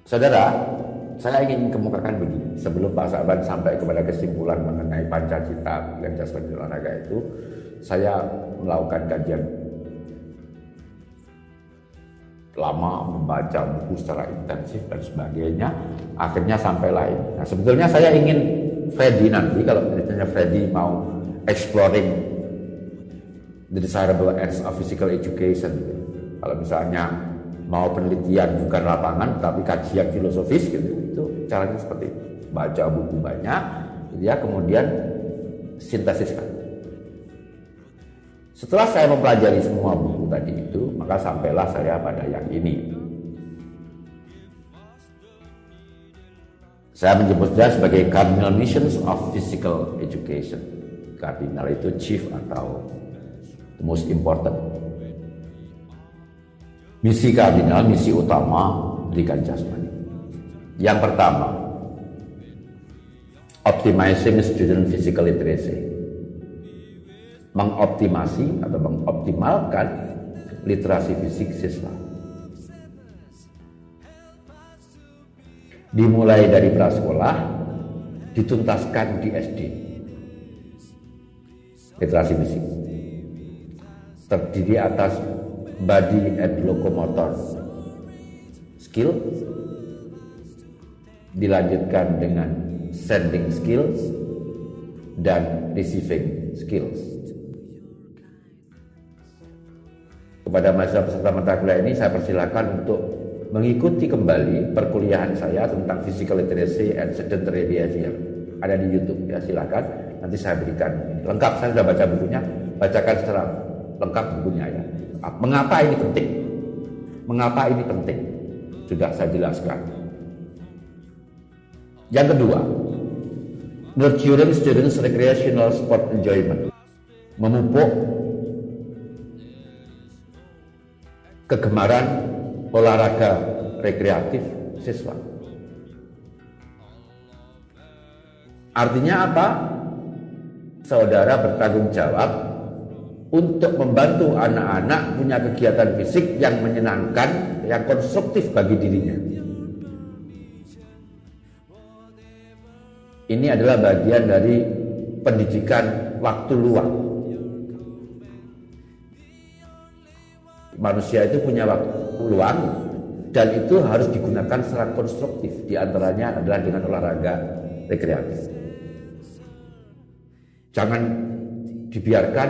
Saudara, saya ingin kemukakan begini, sebelum Pak Sa'ban sampai kepada kesimpulan mengenai pancacita dan jasmani olahraga itu, saya melakukan kajian lama, membaca buku secara intensif dan sebagainya, akhirnya sampai lain. Nah, sebetulnya saya ingin Freddy nanti, kalau misalnya Freddy mau exploring the desirable ends of physical education, kalau misalnya mau penelitian bukan lapangan tapi kajian filosofis gitu, itu caranya seperti itu. Baca buku banyak, ya, kemudian sintesiskan. Setelah saya mempelajari semua buku tadi itu, maka sampailah saya pada yang ini. Saya menyebutnya sebagai cardinal missions of physical education. Cardinal itu chief atau the most important. Misi kardinal, misi utama pendidikan jasmani. Yang pertama, optimizing student physical literacy. Mengoptimasi atau mengoptimalkan literasi fisik siswa. Dimulai dari prasekolah, dituntaskan di SD. Literasi fisik terdiri atas body and locomotor skill, dilanjutkan dengan sending skills dan receiving skills. Kepada mahasiswa peserta mata kuliah ini saya persilakan untuk mengikuti kembali perkuliahan saya tentang physical literacy and sedentary behavior. Ada di YouTube, ya, silakan. Nanti saya berikan lengkap, saya sudah baca bukunya, bacakan secara lengkap bukunya, ya. Mengapa ini penting? Mengapa ini penting? Sudah saya jelaskan. Yang kedua, nurturing students recreational sport enjoyment. Memupuk kegemaran olahraga rekreatif siswa. Artinya apa? Saudara bertanggung jawab untuk membantu anak-anak punya kegiatan fisik yang menyenangkan, yang konstruktif bagi dirinya. Ini adalah bagian dari pendidikan waktu luang. Manusia itu punya waktu luang dan itu harus digunakan secara konstruktif. Di antaranya adalah dengan olahraga rekreatif. Jangan dibiarkan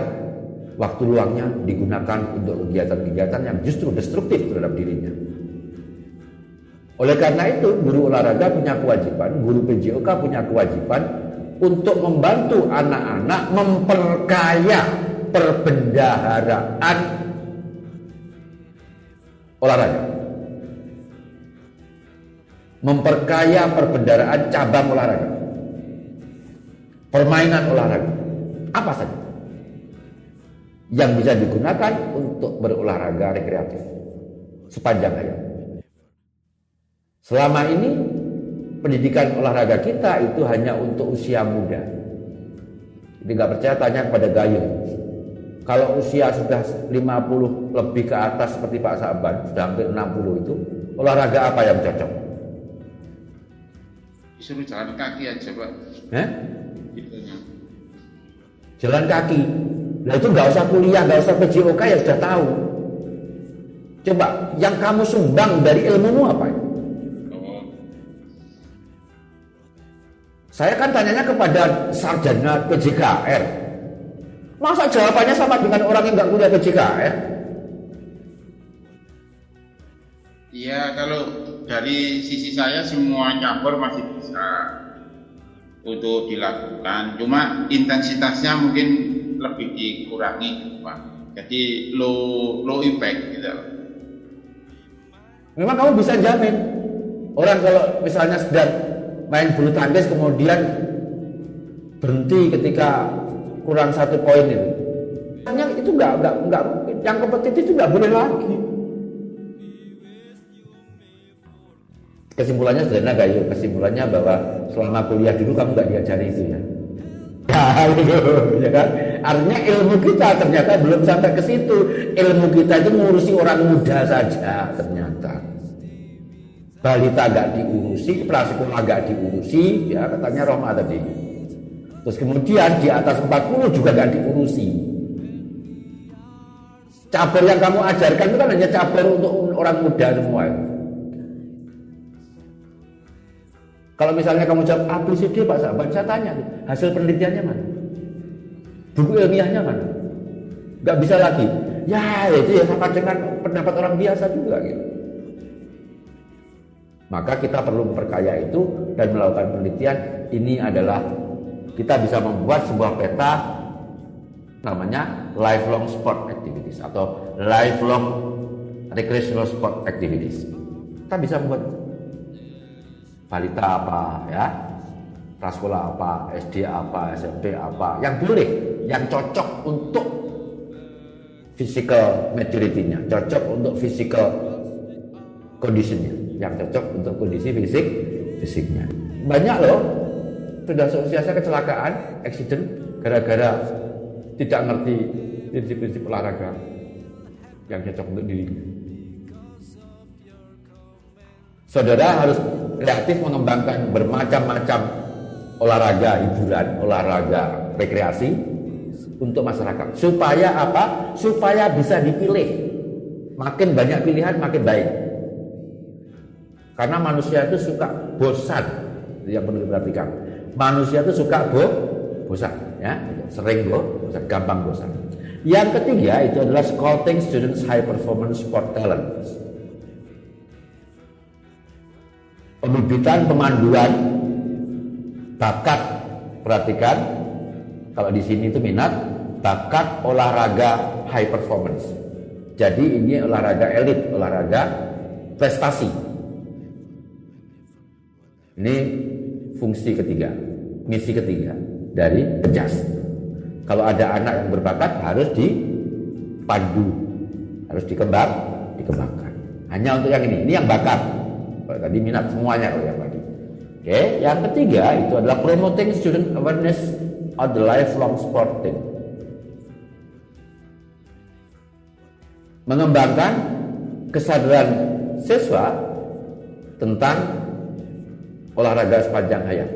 waktu luangnya digunakan untuk kegiatan-kegiatan yang justru destruktif terhadap dirinya. Oleh karena itu, guru olahraga punya kewajiban, guru PJOK punya kewajiban untuk membantu anak-anak memperkaya perbendaharaan olahraga. Memperkaya perbendaharaan cabang olahraga. Permainan olahraga. Apa saja yang bisa digunakan untuk berolahraga rekreatif sepanjang hayat. Selama ini pendidikan olahraga kita itu hanya untuk usia muda. Jadi nggak percaya tanya kepada Gayung. Kalau usia sudah 50 lebih ke atas seperti Pak Sa'ban, sudah hampir 60 itu, olahraga apa yang cocok? Disuruh jalan kaki aja, Pak. Jalan kaki. Nah itu nggak usah kuliah, nggak usah PJOK, ya sudah tahu. Coba yang kamu sumbang dari ilmumu apa? Saya kan tanyanya kepada sarjana PJKR. Masa jawabannya sama dengan orang yang nggak kuliah PJKR? Iya, kalau dari sisi saya semua cabur masih bisa untuk dilakukan. Cuma intensitasnya mungkin lebih dikurangi, Pak. Jadi low impact gitu. Memang kamu bisa jamin orang kalau misalnya sedang main bulu tangkis kemudian berhenti ketika kurang 1 poin itu. Itu enggak yang kompetitif itu enggak boleh lagi. Kesimpulannya sederhana, Gayo. Kesimpulannya bahwa selama kuliah dulu kamu enggak diajari itu, ya. Ya kan? Artinya ilmu kita ternyata belum sampai ke situ. Ilmu kita itu ngurusi orang muda saja ternyata. balita nggak diurusi, prasekolah nggak diurusi, ya katanya Roma tadi. Terus kemudian di atas 40 juga nggak diurusi. Cabur yang kamu ajarkan itu kan hanya cabur untuk orang muda semua. Kalau misalnya kamu jawab ABCD Pak Sahabat, saya tanya hasil penelitiannya mana? Buku ilmiahnya mana? Nggak bisa lagi. Ya itu ya sama dengan pendapat orang biasa juga gitu. Maka kita perlu memperkaya itu dan melakukan penelitian. Ini adalah kita bisa membuat sebuah peta namanya lifelong sport activities atau lifelong recreational sport activities. Kita bisa membuat balita apa ya, prasekolah apa, SD apa, SMP apa, yang boleh, yang cocok untuk physical maturity-nya, cocok untuk physical condition-nya, yang cocok untuk kondisi fisiknya. Banyak loh sudah selesai kecelakaan, accident gara-gara tidak ngerti prinsip-prinsip olahraga yang cocok untuk dirinya. Saudara harus kreatif mengembangkan bermacam-macam olahraga hiburan, olahraga rekreasi untuk masyarakat. Supaya apa? Supaya bisa dipilih. Makin banyak pilihan makin baik. Karena manusia itu suka bosan. Itu yang perlu diperhatikan. Manusia itu suka bosan, ya, sering bosan, gampang bosan. Yang ketiga itu adalah scouting students high performance sport talents. Pembibitan, pemanduan bakat, perhatikan kalau di sini itu minat bakat olahraga high performance. Jadi ini olahraga elit, olahraga prestasi. Ini fungsi ketiga, misi ketiga dari PEJAS. Kalau ada anak yang berbakat harus dipandu, harus dikembangkan. Hanya untuk yang ini yang bakat. Kalau tadi minat semuanya kalau yang tadi. Oke, yang ketiga itu adalah promoting student awareness of the lifelong sporting. Mengembangkan kesadaran siswa tentang olahraga sepanjang hayat.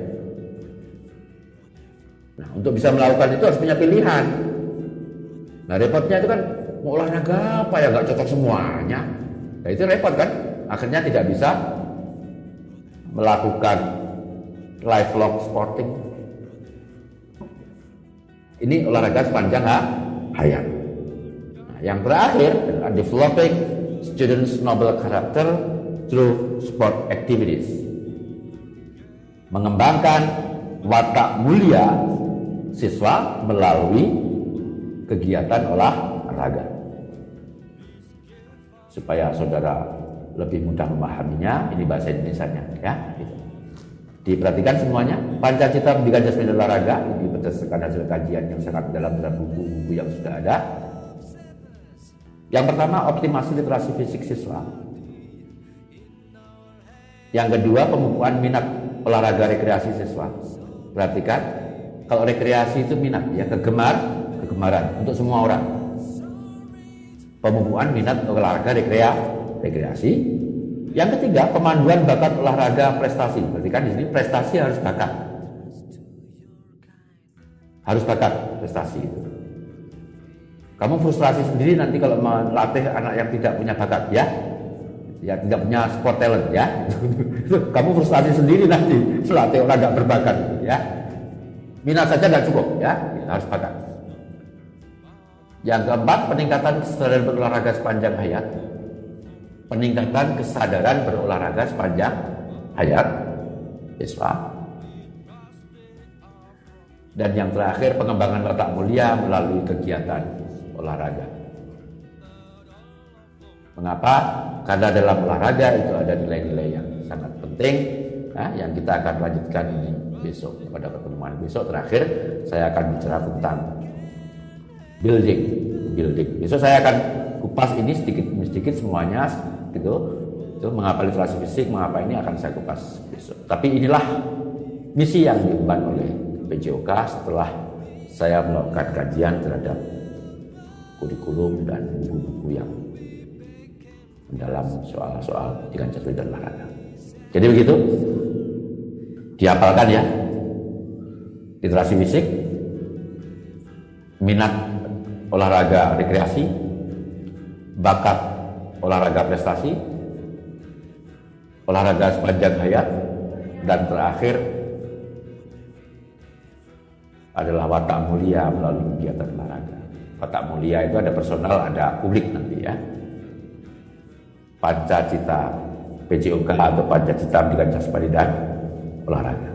Nah, untuk bisa melakukan itu harus punya pilihan. Nah, repotnya itu kan mau olahraga apa ya nggak cocok semuanya. Nah, itu repot kan? Akhirnya tidak bisa melakukan lifelong sporting. Ini olahraga sepanjang hayat. Nah, yang terakhir adalah developing students' noble character through sport activities. Mengembangkan watak mulia siswa melalui kegiatan olahraga. Supaya saudara lebih mudah memahaminya, ini bahasa Indonesianya ya. Gitu. Diperhatikan semuanya. Pancasila Pendidikan Jasmani dan Olahraga ini berdasarkan hasil kajian yang sangat dalam buku-buku yang sudah ada. Yang pertama, optimasi literasi fisik siswa. Yang kedua, pembukuan minat olahraga rekreasi siswa. Perhatikan, kalau rekreasi itu minat ya, kegemaran untuk semua orang. Pembukuan minat olahraga rekreasi. Yang ketiga, pemanduan bakat olahraga prestasi. Perhatikan di sini prestasi harus bakat. Harus bakat prestasi itu. Kamu frustrasi sendiri nanti kalau melatih anak yang tidak punya bakat ya. Ya tidak punya sport talent ya. Kamu frustasi sendiri nanti melatih orang nggak berbakat ya. Minat saja nggak cukup ya, harus bakat. Yang keempat, peningkatan kesadaran berolahraga sepanjang hayat. Peningkatan kesadaran berolahraga sepanjang hayat siswa. Dan yang terakhir, pengembangan watak mulia melalui kegiatan olahraga. Mengapa? Karena dalam olahraga itu ada nilai-nilai yang sangat penting yang kita akan lanjutkan ini besok. Pada pertemuan besok terakhir saya akan bicara tentang building. Besok saya akan kupas ini sedikit semuanya gitu. Itu mengapa literasi fisik, mengapa ini akan saya kupas besok. Tapi inilah misi yang diemban oleh PJOK setelah saya melakukan kajian terhadap kurikulum dan buku-buku yang dalam soal-soal pendidikan jasmani dan olahraga. Jadi begitu, dihafalkan ya. Literasi fisik, minat olahraga rekreasi, bakat olahraga prestasi, olahraga sepanjang hayat, dan terakhir adalah watak mulia melalui kegiatan olahraga. Watak mulia itu ada personal, ada publik nanti ya. Pancacita PJOK atau Pancacita Pendidikan Jasmani dan Olahraga.